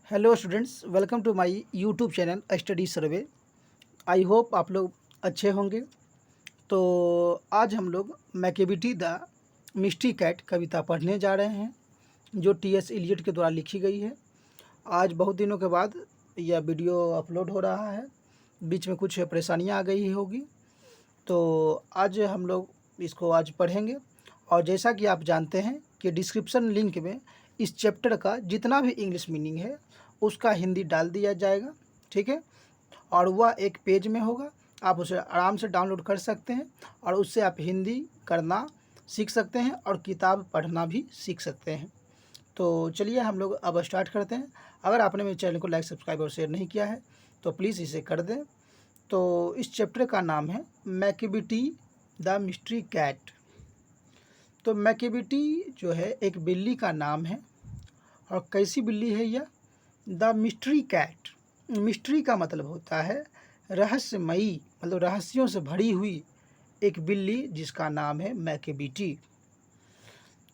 Hello students, welcome to my YouTube channel study survey. I hope आप लोग अच्छे होंगे। तो आज हम लोग मैकेबिटी द मिस्ट्री कैट कविता पढ़ने जा रहे हैं, जो टी.एस. इलियट के द्वारा लिखी गई है। आज बहुत दिनों के बाद यह वीडियो अपलोड हो रहा है, बीच में कुछ परेशानियां आ गई होगी, तो आज हम लोग इसको आज पढ़ेंगे। और जैसा कि आप जानते हैं कि डिस्क्रिप्शन लिंक में इस चैप्टर का जितना भी इंग्लिश मीनिंग है उसका हिंदी डाल दिया जाएगा, ठीक है। और वह एक पेज में होगा, आप उसे आराम से डाउनलोड कर सकते हैं और उससे आप हिंदी करना सीख सकते हैं और किताब पढ़ना भी सीख सकते हैं। तो चलिए हम लोग अब स्टार्ट करते हैं। अगर आपने मेरे चैनल को लाइक, सब्सक्राइब और शेयर नहीं किया है तो प्लीज़ इसे कर दें। तो इस चैप्टर का नाम है मैकेबिटी द मिस्ट्री कैट। तो मैकेबिटी जो है एक बिल्ली का नाम है। और कैसी बिल्ली है यह? The mystery cat. मिस्ट्री का मतलब होता है रहस्यमयी, मतलब रहस्यों से भरी हुई एक बिल्ली जिसका नाम है मैकेबिटी।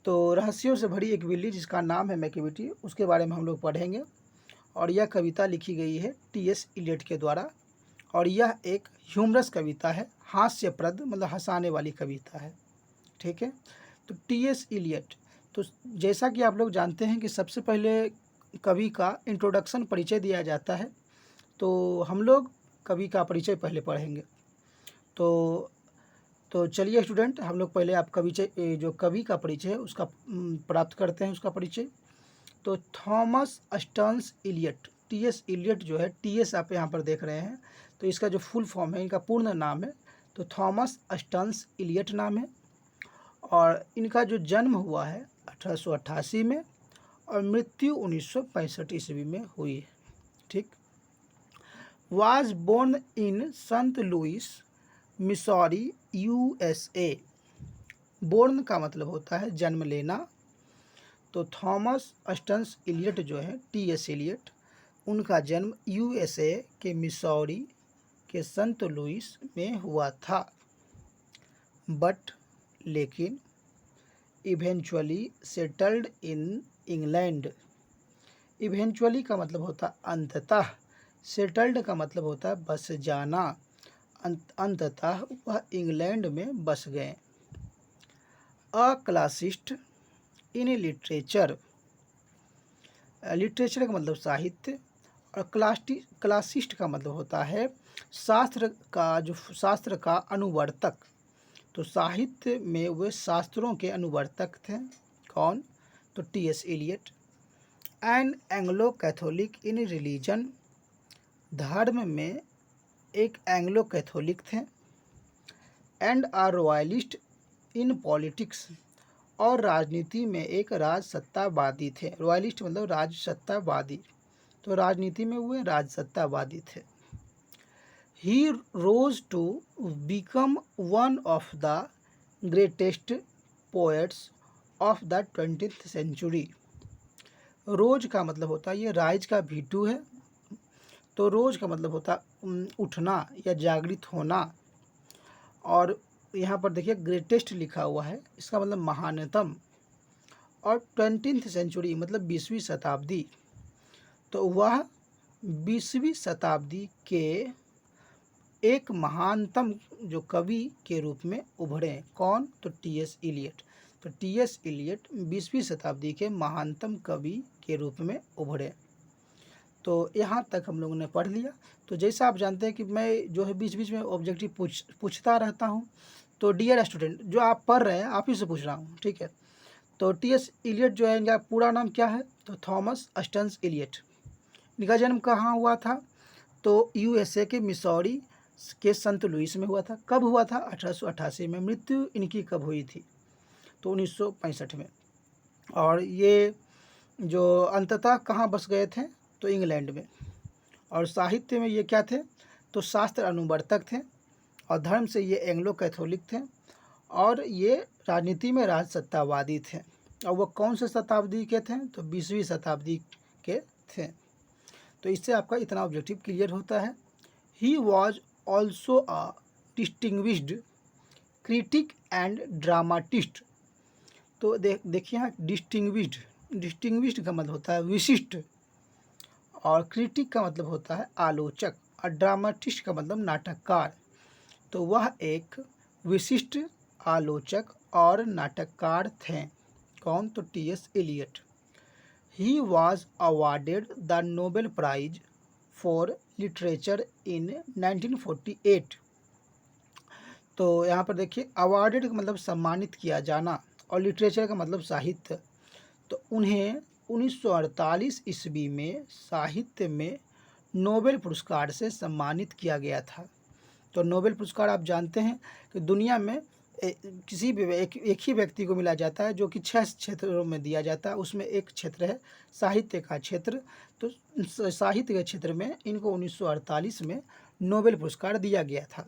तो रहस्यों से भरी एक बिल्ली जिसका नाम है मैकेबिटी, उसके बारे में हम लोग पढ़ेंगे। और यह कविता लिखी गई है टी.एस. इलियट के द्वारा। और यह एक ह्यूमरस कविता है, हास्यप्रद, मतलब हंसाने वाली कविता है, ठीक है। तो टी.एस. इलियट, तो जैसा कि आप लोग जानते हैं कि सबसे पहले कवि का इंट्रोडक्शन, परिचय दिया जाता है। तो हम लोग कवि का परिचय पहले पढ़ेंगे। तो चलिए स्टूडेंट, हम लोग पहले आप जो कवि का परिचय है उसका प्राप्त करते हैं, उसका परिचय। तो Thomas Stearns Eliot, T S. Eliot जो है, टी.एस. आप यहाँ पर देख रहे हैं, तो इसका जो फुल फॉर्म है, इनका पूर्ण नाम है तो थॉमस स्टर्न्स इलियट नाम है। और इनका जो जन्म हुआ है 1888 में और मृत्यु 1965 ईस्वी में हुई है, ठीक। Was born in Saint Louis, Missouri, USA। Born का मतलब होता है जन्म लेना। तो थॉमस स्टर्न्स इलियट जो है, टी.एस. इलियट, उनका जन्म USA के मिसौरी के सेंट लुइस में हुआ था। बट लेकिन eventually settled in England. Eventually का मतलब होता है अंततः, सेटल्ड का मतलब होता है बस जाना, अंततः वह इंग्लैंड में बस गए। अ क्लासिस्ट इन लिटरेचर, लिटरेचर का मतलब साहित्य, और क्लासिस्ट का मतलब होता है शास्त्र का अनुवर्तक। तो साहित्य में वे शास्त्रों के अनुवर्तक थे। कौन? तो T S. Eliot. And Anglo Catholic in religion, धर्म में एक एंग्लो कैथोलिक थे। And a royalist in politics, और राजनीति में एक राजसत्तावादी थे। रॉयलिस्ट मतलब राजसत्तावादी, तो राजनीति में वे राजसत्तावादी थे। He rose to become one of the greatest poets of the 20th century. Rose का मतलब होता है, ये राइज का V2 है, तो रोज का मतलब होता है उठना या जागृत होना। और यहाँ पर देखिए ग्रेटेस्ट लिखा हुआ है, इसका मतलब महानतम। और 20th सेंचुरी मतलब 20वीं शताब्दी, तो वह 20वीं शताब्दी के एक महानतम जो कवि के रूप में उभरे। कौन? तो टी.एस. इलियट। तो टी.एस. इलियट 20वीं शताब्दी के महानतम कवि के रूप में उभरे। तो यहाँ तक हम लोगों ने पढ़ लिया। तो जैसा आप जानते हैं कि मैं जो है बीच बीच में ऑब्जेक्टिव पूछता रहता हूँ, तो डियर स्टूडेंट जो आप पढ़ रहे हैं आप ही से पूछ रहा हूँ, ठीक है। तो टी.एस. इलियट जो है, इनका पूरा नाम क्या है? तो थॉमस स्टर्न्स इलियट। इनका जन्म कहाँ हुआ था? तो USA के मिसौरी के सेंट लुइस में हुआ था। कब हुआ था? 1888 में। मृत्यु इनकी कब हुई थी? तो 1965 में। और ये जो अंततः कहाँ बस गए थे? तो इंग्लैंड में। और साहित्य में ये क्या थे? तो शास्त्र अनुवर्तक थे। और धर्म से ये एंग्लो कैथोलिक थे। और ये राजनीति में राजसत्तावादी थे। और वो कौन से शताब्दी के थे? तो 20वीं शताब्दी के थे। तो इससे आपका इतना ऑब्जेक्टिव क्लियर होता है। He was also a distinguished critic and dramatist. तो देखिए यहाँ डिस्टिंग्विश्ड, डिस्टिंग्विश्ड का मतलब होता है विशिष्ट, और क्रिटिक का मतलब होता है आलोचक, और ड्रामाटिस्ट का मतलब नाटककार। तो वह एक विशिष्ट आलोचक और नाटककार थे। कौन? तो T S. Eliot. He was awarded the Nobel prize for literature in 1948। तो यहाँ पर देखिए, अवार्डेड का मतलब सम्मानित किया जाना, और लिटरेचर का मतलब साहित्य। तो उन्हें 1948 ईस्वी में साहित्य में नोबेल पुरस्कार से सम्मानित किया गया था। तो नोबेल पुरस्कार आप जानते हैं कि दुनिया में किसी भी एक ही व्यक्ति को मिला जाता है, जो कि 6 क्षेत्रों में दिया जाता है। उसमें एक क्षेत्र है साहित्य का क्षेत्र। तो साहित्य के क्षेत्र में इनको 1948 में नोबेल पुरस्कार दिया गया था।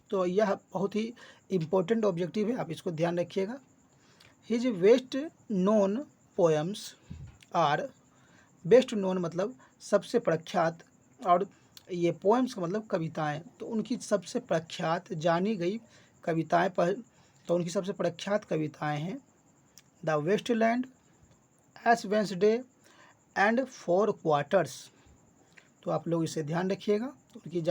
तो यह बहुत ही इम्पोर्टेंट ऑब्जेक्टिव है, आप इसको ध्यान रखिएगा। His best known poems are, best known मतलब सबसे प्रख्यात, और ये पोएम्स का मतलब कविताएं। तो उनकी सबसे प्रख्यात जानी गई कविताएं पर, तो उनकी सबसे प्रख्यात कविताएं हैं the Waste Land, Ash Wednesday and Four Quartets. तो आप लोग इसे ध्यान रखिएगा। तो उनकी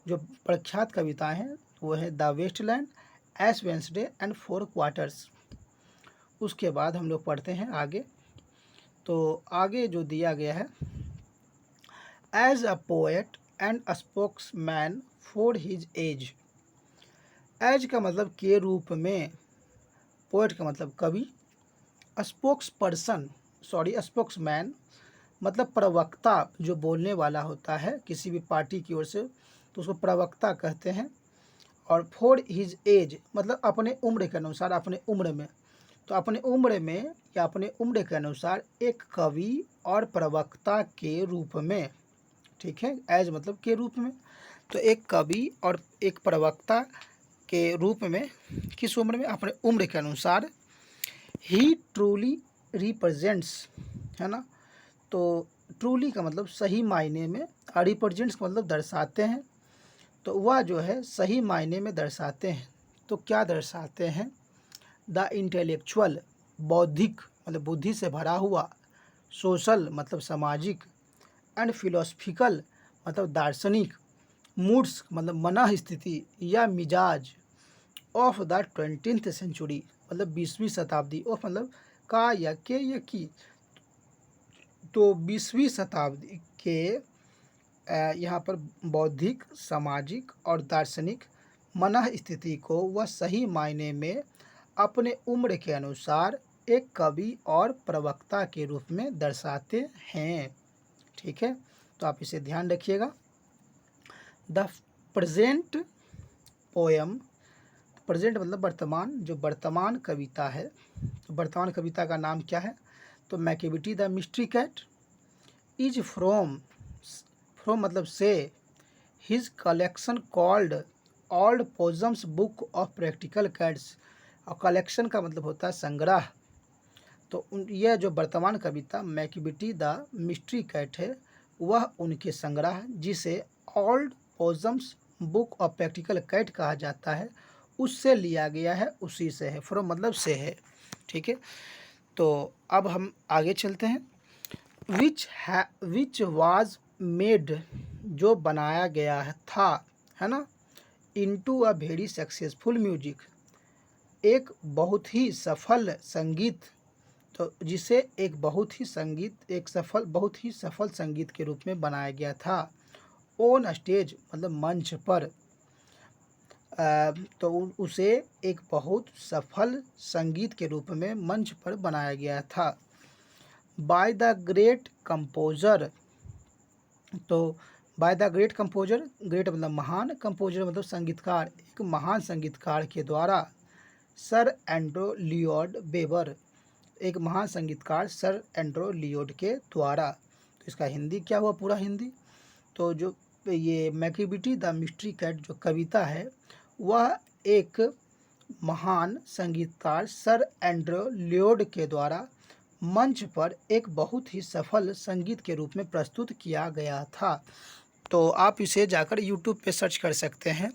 जो प्रख्यात कविताएं हैं वो है the Waste Land, Ash Wednesday and Four Quartets. उसके बाद हम लोग पढ़ते हैं आगे। तो आगे जो दिया गया है, as a poet and spokesman for his age. Age का मतलब के रूप में, पोएट का मतलब कवि, स्पोक्समैन मतलब प्रवक्ता, जो बोलने वाला होता है किसी भी पार्टी की ओर से, तो उसको प्रवक्ता कहते हैं। और फॉर हिज एज मतलब अपने उम्र के अनुसार, अपने उम्र में। तो अपने उम्र में या अपने उम्र के अनुसार एक कवि और प्रवक्ता के रूप में, ठीक है। एज मतलब के रूप में, तो एक कवि और एक प्रवक्ता के रूप में, किस उम्र में? अपने उम्र के अनुसार। ही ट्रूली रिप्रेजेंट्स, है ना। तो ट्रूली का मतलब सही मायने में, और रिप्रेजेंट्स का मतलब दर्शाते हैं। तो वह जो है सही मायने में दर्शाते हैं। तो क्या दर्शाते हैं? द इंटेलेक्चुअल, बौद्धिक मतलब बुद्धि से भरा हुआ, सोशल मतलब सामाजिक, एंड फिलोसफिकल मतलब दार्शनिक, मूड्स मतलब मनः स्थिति या मिजाज, ऑफ द 20th सेंचुरी मतलब 20वीं शताब्दी, ऑफ मतलब का या के या की। तो 20वीं शताब्दी के यहाँ पर बौद्धिक, सामाजिक और दार्शनिक मनः स्थिति को वह सही मायने में अपने उम्र के अनुसार एक कवि और प्रवक्ता के रूप में दर्शाते हैं, ठीक है। तो आप इसे ध्यान रखिएगा। द प्रेजेंट पोएम, प्रेजेंट मतलब वर्तमान, जो वर्तमान कविता है, तो वर्तमान कविता का नाम क्या है? तो Macavity the mystery cat is from मतलब से his collection called old possum's book of practical cats. और कलेक्शन का मतलब होता है संग्रह। तो यह जो वर्तमान कविता मैकेविटी द मिस्ट्री कैट है, वह उनके संग्रह जिसे old possum's book of practical cat कहा जाता है, उससे लिया गया है, उसी से है। फ्रॉम मतलब से है, ठीक है। तो अब हम आगे चलते हैं। विच वाज मेड, जो बनाया गया था, है ना, into a very successful music, एक बहुत ही सफल संगीत। तो जिसे एक बहुत ही सफल संगीत के रूप में बनाया गया था। ऑन स्टेज मतलब मंच पर, तो उसे एक बहुत सफल संगीत के रूप में मंच पर बनाया गया था। बाय द ग्रेट कंपोजर, तो by the great composer, great मतलब महान, कंपोजर मतलब संगीतकार, एक महान संगीतकार के द्वारा, सर एंड्रो लियोड वेबर, एक महान संगीतकार सर एंड्रो लियोड के द्वारा। तो इसका हिंदी क्या हुआ, पूरा हिंदी? तो जो ये मैकेविटी द मिस्ट्री कैट जो कविता है, वह एक महान संगीतकार सर एंड्रो लियोड के द्वारा मंच पर एक बहुत ही सफल संगीत के रूप में प्रस्तुत किया गया था। तो आप इसे जाकर YouTube पे सर्च कर सकते हैं।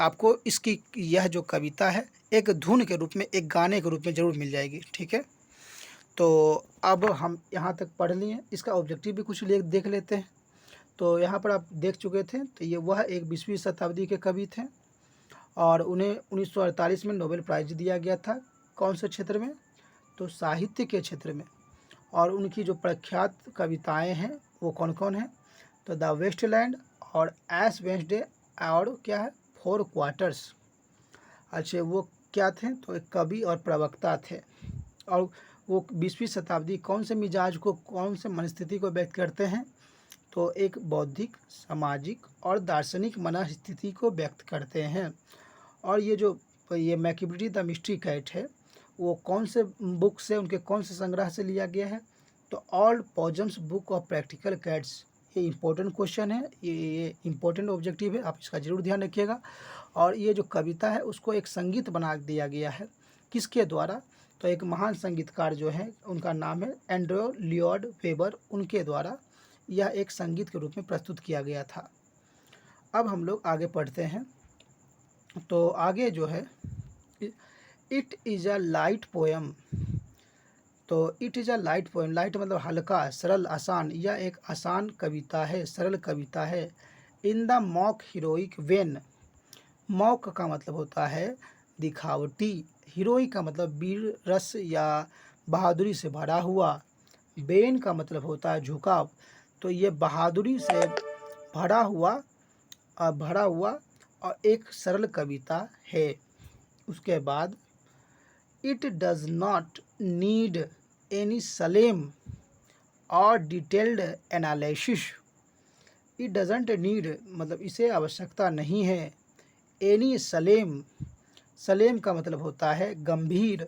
आपको इसकी यह जो कविता है एक धुन के रूप में, एक गाने के रूप में ज़रूर मिल जाएगी, ठीक है। तो अब हम यहाँ तक पढ़ लिए, इसका ऑब्जेक्टिव भी कुछ देख लेते हैं। तो यहाँ पर आप देख चुके थे, तो ये वह एक 20वीं शताब्दी के कवि थे और उन्हें 1948 में नोबेल प्राइज़ दिया गया था। कौन से क्षेत्र में? तो साहित्य के क्षेत्र में। और उनकी जो प्रख्यात कविताएं हैं वो कौन कौन हैं? तो द वेस्टलैंड और एश वेंसडे और क्या है, फोर क्वार्टर्स। अच्छा, वो क्या थे? तो एक कवि और प्रवक्ता थे। और वो 20वीं शताब्दी कौन से मिजाज को, कौन से मनस्थिति को व्यक्त करते हैं? तो एक बौद्धिक, सामाजिक और दार्शनिक मनस्थिति को व्यक्त करते हैं। और ये मैकियावेली द मिस्ट्री कैट है, वो कौन से बुक से, उनके कौन से संग्रह से लिया गया है? तो old possum's book of practical cats. ये इंपॉर्टेंट क्वेश्चन है, ये इंपॉर्टेंट ऑब्जेक्टिव है, आप इसका जरूर ध्यान रखिएगा। और ये जो कविता है उसको एक संगीत बना दिया गया है, किसके द्वारा? तो एक महान संगीतकार जो है, उनका नाम है एंड्रयू लियोड वेबर, उनके द्वारा यह एक संगीत के रूप में प्रस्तुत किया गया था। अब हम लोग आगे पढ़ते हैं। तो आगे जो है, it is a light poem. तो it is a light poem, light मतलब हल्का, सरल, आसान। यह एक आसान कविता है, सरल कविता है। In the mock heroic when. Mock का मतलब होता है दिखावटी, हीरोइक का मतलब वीर रस या बहादुरी से भरा हुआ, वेन का मतलब होता है झुकाव। तो ये बहादुरी से भरा हुआ और एक सरल कविता है। उसके बाद, it does not need any solemn और detailed analysis. It doesn't need मतलब इसे आवश्यकता नहीं है, एनी सलेम, सलेम का मतलब होता है गंभीर,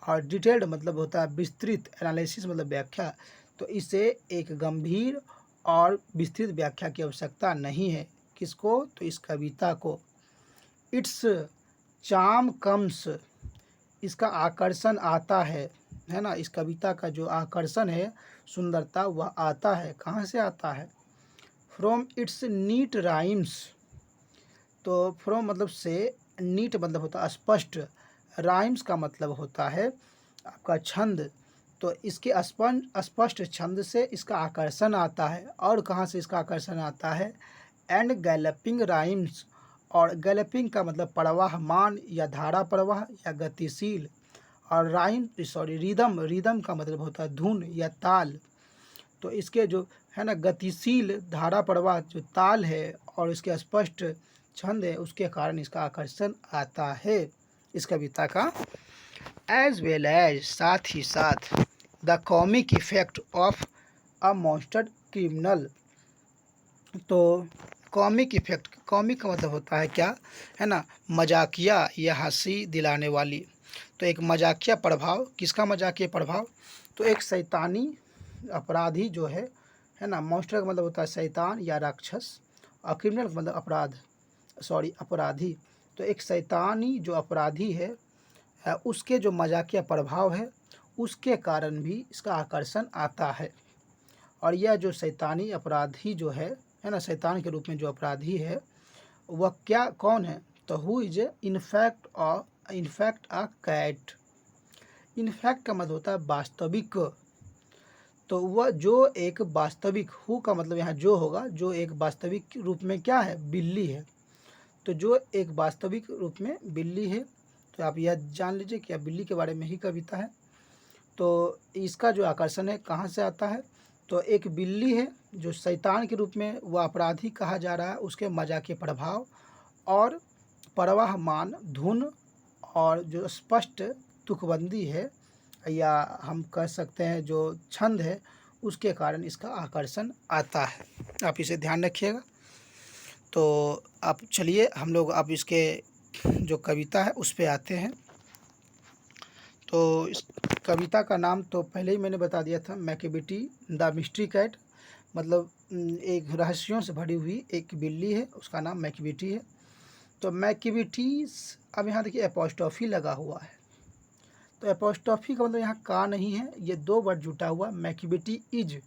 और डिटेल्ड मतलब होता है विस्तृत, एनालिसिस मतलब व्याख्या। तो इसे एक गंभीर और विस्तृत व्याख्या की आवश्यकता नहीं है। किसको? तो इस कविता को। इट्स चार्म कम्स, इसका आकर्षण आता है ना। इस कविता का जो आकर्षण है, सुंदरता, वह आता है, कहाँ से आता है? From its NEET rhymes. तो फ्रॉम मतलब से, नीट मतलब होता है स्पष्ट, राइम्स का मतलब होता है आपका छंद। तो इसके स्पष्ट छंद से इसका आकर्षण आता है। और कहाँ से इसका आकर्षण आता है? एंड गैलपिंग राइम्स, और गैलपिंग का मतलब प्रवाहमान या धारा प्रवाह या गतिशील, और रिदम, रिदम का मतलब होता है धुन या ताल। तो इसके जो है ना गतिशील धारा प्रवाह जो ताल है और इसके स्पष्ट छंद है, उसके कारण इसका आकर्षण आता है इस कविता का। एज वेल एज, साथ ही साथ, the comic effect of a monster criminal. तो कॉमिक इफेक्ट, कॉमिक का मतलब होता है क्या, है ना, मजाकिया या हंसी दिलाने वाली। तो एक मजाकिया प्रभाव, किसका मजाकिया प्रभाव? तो एक शैतानी अपराधी जो है ना, मॉन्स्टर का मतलब होता है शैतान या राक्षस, और क्रिमिनल का मतलब अपराधी। तो एक शैतानी जो अपराधी है, उसके जो मजाकिया प्रभाव है, उसके कारण भी इसका आकर्षण आता है। और यह जो शैतानी अपराधी जो है ना, शैतान के रूप में जो अपराधी है, वह क्या, कौन है? तो who is in fact a cat. In fact का मतलब होता है वास्तविक। तो वह जो एक वास्तविक, हु का मतलब यहाँ जो होगा, जो एक वास्तविक रूप में क्या है? बिल्ली है। तो जो एक वास्तविक रूप में बिल्ली है, तो आप यह जान लीजिए कि यह बिल्ली के बारे में ही कविता है। तो इसका जो आकर्षण है कहाँ से आता है? तो एक बिल्ली है जो शैतान के रूप में वह अपराधी कहा जा रहा है, उसके मजाकिया प्रभाव और प्रवाहमान धुन और जो स्पष्ट तुकबंदी है, या हम कह सकते हैं जो छंद है, उसके कारण इसका आकर्षण आता है। आप इसे ध्यान रखिएगा। तो आप चलिए हम लोग अब इसके जो कविता है उस पे आते हैं। तो इस कविता का नाम तो पहले ही मैंने बता दिया था, मैकियावेली द मिस्ट्री कैट, मतलब एक रहस्यों से भरी हुई एक बिल्ली है, उसका नाम मैकियावेली है। तो मैकियावेली, अब यहाँ देखिए एपोस्ट्रोफी लगा हुआ है। तो एपोस्ट्रोफी का मतलब यहाँ का नहीं है, ये दो वर्ड जुटा हुआ, मैकियावेली इज।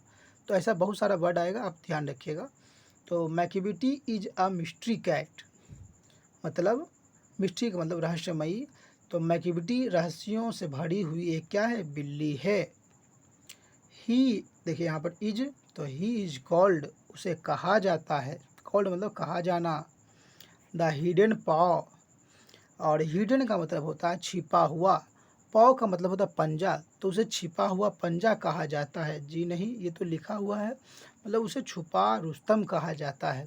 तो ऐसा बहुत सारा वर्ड आएगा, आप ध्यान रखिएगा। तो Machiavelli is a mystery cat, मतलब मिस्ट्री का मतलब रहस्यमयी। तो मैकियावेली रहस्यों से भरी हुई एक क्या है? बिल्ली है। ही, देखिए यहाँ पर इज, तो ही इज कॉल्ड, उसे कहा जाता है। कॉल्ड मतलब कहा जाना। द हिडन पाव, और हिडन का मतलब होता है छिपा हुआ, पाव का मतलब होता है पंजा, तो उसे छिपा हुआ पंजा कहा जाता है। जी नहीं, ये तो लिखा हुआ है, मतलब उसे छुपा रुस्तम कहा जाता है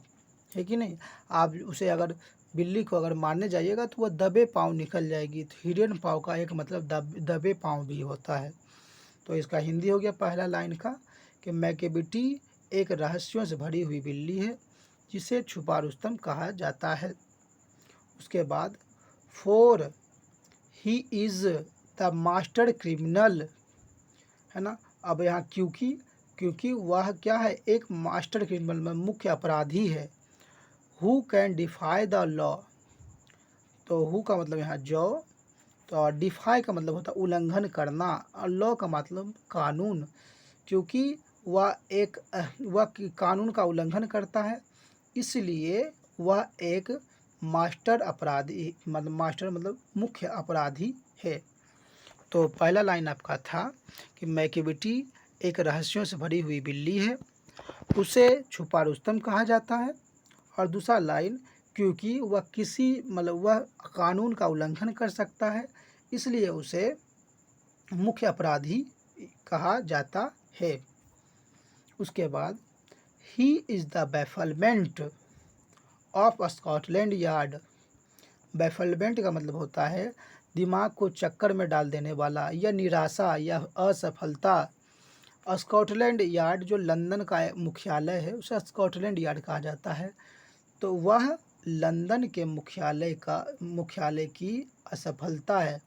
कि नहीं। आप उसे अगर बिल्ली को अगर मारने जाइएगा तो वह दबे पाँव निकल जाएगी, तो हिडन पाँव का एक मतलब दबे पाँव भी होता है। तो इसका हिंदी हो गया पहला लाइन का कि मैकेबिटी एक रहस्यों से भरी हुई बिल्ली है जिसे छुपा रुस्तम कहा जाता है। उसके बाद four, he is the master criminal, है ना। अब यहाँ क्योंकि वह क्या है, एक मास्टर क्रिमिनल में मुख्य अपराधी है। Who can defy the law, तो हु का मतलब यहाँ जो, तो डिफाई का मतलब होता है उल्लंघन करना, और लॉ का मतलब कानून। क्योंकि वह कानून का उल्लंघन करता है, इसलिए वह एक मास्टर अपराधी, मतलब मास्टर मतलब मुख्य अपराधी है। तो पहला लाइन आपका था कि मैकेबिटी एक रहस्यों से भरी हुई बिल्ली है, उसे छुपा रुस्तम कहा जाता है। और दूसरा लाइन, क्योंकि वह वह कानून का उल्लंघन कर सकता है, इसलिए उसे मुख्य अपराधी कहा जाता है। उसके बाद he is the bafflement of Scotland Yard. Bafflement का मतलब होता है दिमाग को चक्कर में डाल देने वाला, या निराशा या असफलता। स्कॉटलैंड यार्ड जो लंदन का मुख्यालय है उसे स्कॉटलैंड यार्ड कहा जाता है। तो वह लंदन के मुख्यालय की असफलता है।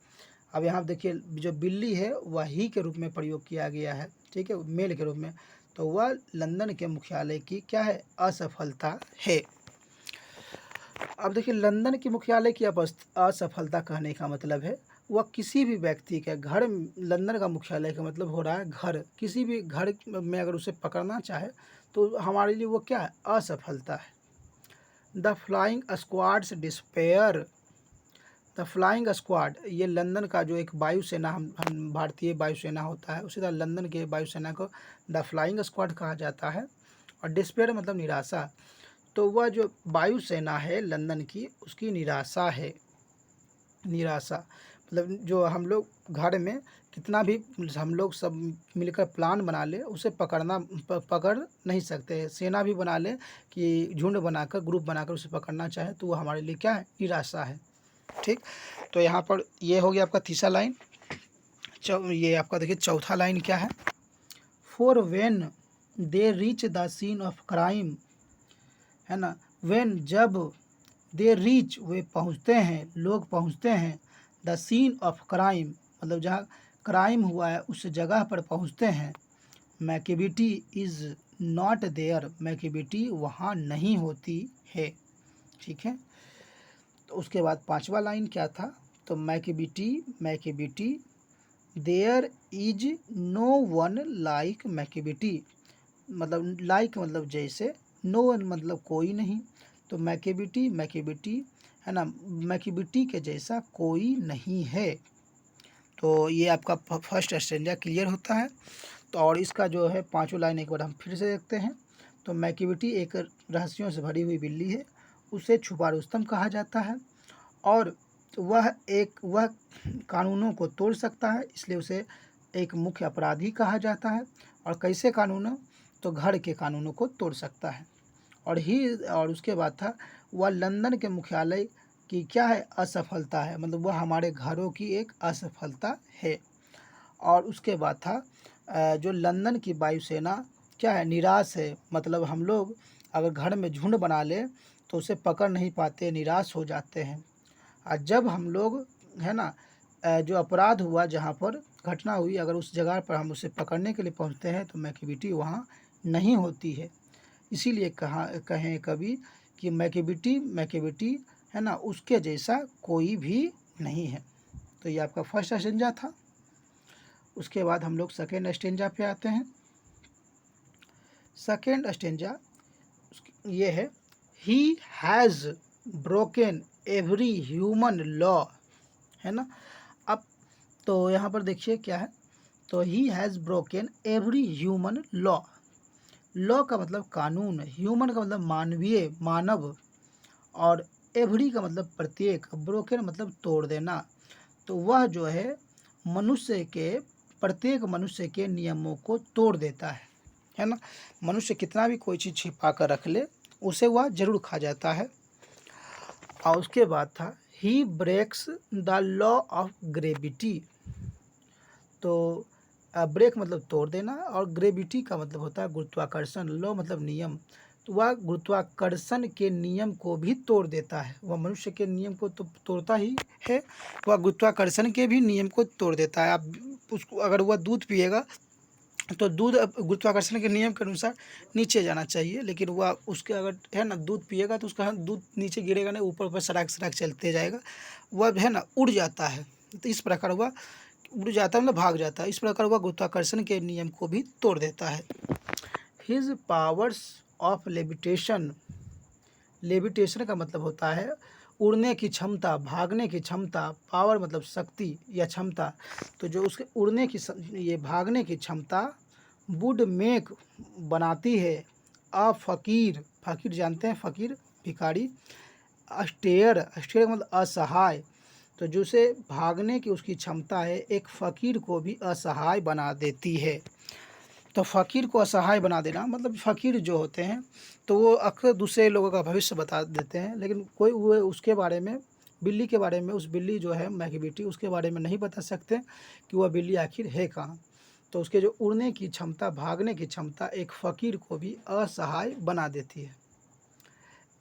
अब यहाँ देखिए जो बिल्ली है वह ही के रूप में प्रयोग किया गया है, ठीक है, मेल के रूप में, तो वह लंदन के मुख्यालय की क्या है, असफलता है। अब देखिए लंदन के मुख्यालय की असफलता कहने का मतलब है वह किसी भी व्यक्ति के घर, लंदन का मुख्यालय का मतलब हो रहा है घर, किसी भी घर में अगर उसे पकड़ना चाहे तो हमारे लिए वो क्या है, असफलता है। The flying squads despair, the flying squad ये लंदन का जो एक वायुसेना, हम भारतीय वायुसेना होता है, उसी तरह लंदन के वायुसेना को द फ्लाइंग स्क्वाड कहा जाता है। और डिस्पेयर मतलब निराशा, तो वह जो वायुसेना है लंदन की उसकी निराशा है। निराशा मतलब जो हम लोग घर में कितना भी हम लोग सब मिलकर प्लान बना ले, उसे पकड़ नहीं सकते। सेना भी बना ले कि झुंड बनाकर, ग्रुप बनाकर उसे पकड़ना चाहे तो वो हमारे लिए क्या है, निराशा है। ठीक, तो यहाँ पर ये हो गया आपका तीसरा लाइन। ये आपका देखिए चौथा लाइन क्या है, for when they reach the scene of crime, है ना। व्हेन जब, दे रीच वे पहुँचते हैं, लोग पहुँचते हैं, द सीन ऑफ क्राइम मतलब जहाँ क्राइम हुआ है उस जगह पर पहुँचते हैं। मैकेबिटी इज़ नॉट देयर, मैकेबिटी वहाँ नहीं होती है, ठीक है। तो उसके बाद पांचवा लाइन क्या था, तो Macavity there is no one like Macavity, मतलब लाइक मतलब जैसे, नो वन मतलब कोई नहीं, तो मैकेबिटी है ना, मैकेबिटी के जैसा कोई नहीं है। तो ये आपका फर्स्ट स्टैंजा क्लियर होता है। तो और इसका जो है पांचों लाइन एक बार हम फिर से देखते हैं। तो मैकेबिटी एक रहस्यों से भरी हुई बिल्ली है, उसे छुपा रुस्तम कहा जाता है, और वह कानूनों को तोड़ सकता है, इसलिए उसे एक मुख्य अपराधी कहा जाता है। और कैसे कानूनों, तो घर के कानूनों को तोड़ सकता है। और उसके बाद था वह लंदन के मुख्यालय की क्या है, असफलता है, मतलब वह हमारे घरों की एक असफलता है। और उसके बाद था जो लंदन की वायुसेना क्या है, निराश है, मतलब हम लोग अगर घर में झुंड बना ले तो उसे पकड़ नहीं पाते, निराश हो जाते हैं। और जब हम लोग, है ना, जो अपराध हुआ, जहाँ पर घटना हुई, अगर उस जगह पर हम उसे पकड़ने के लिए पहुँचते हैं तो मैकेबिटी वहाँ नहीं होती है। इसीलिए कहें कभी कि मैकेबिटी है ना, उसके जैसा कोई भी नहीं है। तो ये आपका फर्स्ट स्टेंजा था। उसके बाद हम लोग सेकेंड स्टेंजा पे आते हैं। सेकेंड स्टेंजा ये है, he has broken every human law, है ना। अब तो यहाँ पर देखिए क्या है, तो he has broken every human law, law का मतलब कानून, ह्यूमन का मतलब मानवीय, मानव, और एवरी का मतलब प्रत्येक, ब्रोकन मतलब तोड़ देना। तो वह जो है मनुष्य के, प्रत्येक मनुष्य के नियमों को तोड़ देता है ना। मनुष्य कितना भी कोई चीज़ छिपा कर रख ले, उसे वह जरूर खा जाता है। और उसके बाद था he breaks the law of gravity. तो ब्रेक मतलब तोड़ देना, और ग्रेविटी का मतलब होता है गुरुत्वाकर्षण, लॉ मतलब नियम। तो वह गुरुत्वाकर्षण के नियम को भी तोड़ देता है। वह मनुष्य के नियम को तो तोड़ता ही है, वह गुरुत्वाकर्षण के भी नियम को तोड़ देता है। आप उसको, अगर वह दूध पिएगा तो दूध गुरुत्वाकर्षण के नियम के अनुसार नीचे जाना चाहिए, लेकिन वह उसके अगर है ना दूध पिएगा तो उसका दूध नीचे गिरेगा नहीं, ऊपर ऊपर सड़क सड़क चलते जाएगा, वह है ना उड़ जाता है। तो इस प्रकार वह उड़ जाता है, मतलब भाग जाता है। इस प्रकार वह गुरुत्वाकर्षण के नियम को भी तोड़ देता है। His powers of levitation, levitation का मतलब होता है उड़ने की क्षमता, भागने की क्षमता। पावर मतलब शक्ति या क्षमता। तो जो उसके उड़ने की ये भागने की क्षमता वुड मेक बनाती है अ फकीर, फकीर जानते हैं, फकीर भिखारी, अस्टेयर, अस्टेयर मतलब असहाय। तो जो से भागने की उसकी क्षमता है, एक फ़कीर को भी असहाय बना देती है। तो फ़कीर को असहाय बना देना मतलब फ़कीर जो होते हैं तो वो अक्सर दूसरे लोगों का भविष्य बता देते हैं, लेकिन कोई वो उसके बारे में, बिल्ली के बारे में, उस बिल्ली जो है मैकबेटी, उसके बारे में नहीं बता सकते कि वह बिल्ली आखिर है कहाँ। तो उसके जो उड़ने की क्षमता, भागने की क्षमता एक फ़कीर को भी असहाय बना देती है।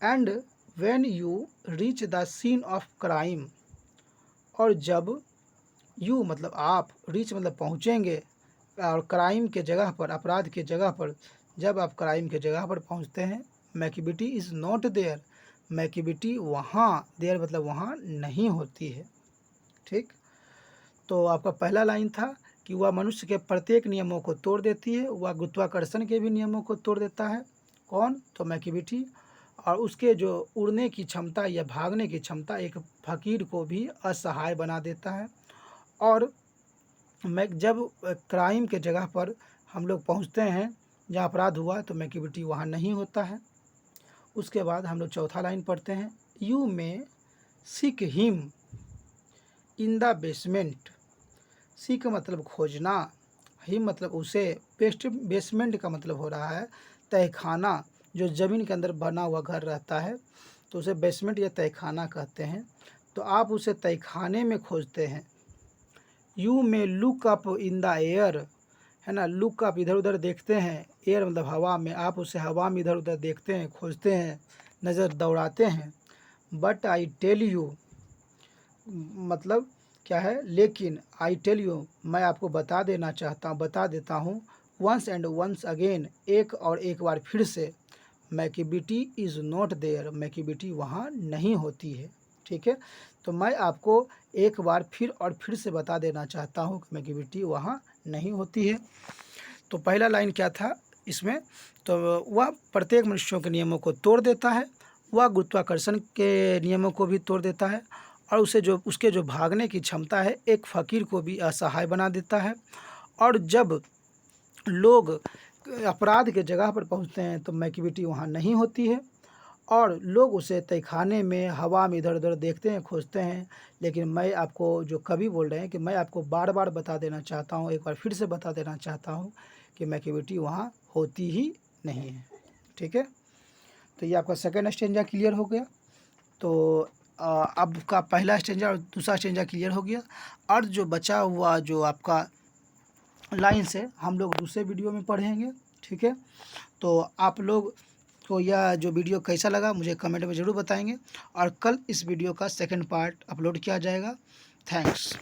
And when you reach the scene of crime, और जब यू मतलब आप, रीच मतलब पहुँचेंगे, और क्राइम के जगह पर, अपराध के जगह पर, जब आप क्राइम के जगह पर पहुँचते हैं, मैकबेटी इज़ नॉट देयर, मैकबेटी वहाँ, देयर मतलब वहाँ नहीं होती है। ठीक, तो आपका पहला लाइन था कि वह मनुष्य के प्रत्येक नियमों को तोड़ देती है, वह गुरुत्वाकर्षण के भी नियमों को तोड़ देता है। कौन? तो मैकबेटी। और उसके जो उड़ने की क्षमता या भागने की क्षमता एक फ़कीर को भी असहाय बना देता है। और मैं जब क्राइम के जगह पर हम लोग पहुंचते हैं जहां अपराध हुआ, तो मैकबेटी वहां नहीं होता है। उसके बाद हम लोग चौथा लाइन पढ़ते हैं, यू में seek him in the basement. Seek मतलब खोजना, हिम मतलब उसे, बेसमेंट का मतलब हो रहा है तहखाना, जो ज़मीन के अंदर बना हुआ घर रहता है तो उसे बेसमेंट या तहखाना कहते हैं। तो आप उसे तहखाने में खोजते हैं। यू में look up in the air, है ना, लुक अप इधर उधर देखते हैं, एयर मतलब हवा में, आप उसे हवा में इधर उधर देखते हैं, खोजते हैं, नज़र दौड़ाते हैं। बट आई टेल यू मतलब क्या है, लेकिन, आई टेल यू मैं आपको बता देना चाहता हूँ, बता देता हूँ, वंस एंड वंस अगेन, एक और एक बार फिर से, मैकबेटी इज़ नॉट देयर, मैकबेटी वहाँ नहीं होती है। ठीक है, तो मैं आपको एक बार फिर और फिर से बता देना चाहता हूँ कि मैकबेटी वहाँ नहीं होती है। तो पहला लाइन क्या था इसमें, तो वह प्रत्येक मनुष्यों के नियमों को तोड़ देता है, वह गुरुत्वाकर्षण के नियमों को भी तोड़ देता है, और उसे जो उसके जो भागने की क्षमता है एक फ़कीर को भी असहाय बना देता है। और जब लोग अपराध के जगह पर पहुंचते हैं तो मैकबेटी वहाँ नहीं होती है, और लोग उसे तहखाने में, हवा में इधर उधर देखते हैं, खोजते हैं। लेकिन मैं आपको, जो कवि बोल रहे हैं, कि मैं आपको बार बार बता देना चाहता हूँ, एक बार फिर से बता देना चाहता हूँ कि मैकबेटी वहाँ होती ही नहीं है। ठीक है, तो ये आपका सेकंड स्टेंजा क्लियर हो गया। तो अब का पहला स्टेंजा और दूसरा स्टेंजा क्लियर हो गया। और जो बचा हुआ जो आपका लाइन से हम लोग दूसरे वीडियो में पढ़ेंगे। ठीक है, तो आप लोग को यह जो वीडियो कैसा लगा मुझे कमेंट में ज़रूर बताएंगे, और कल इस वीडियो का सेकंड पार्ट अपलोड किया जाएगा। थैंक्स।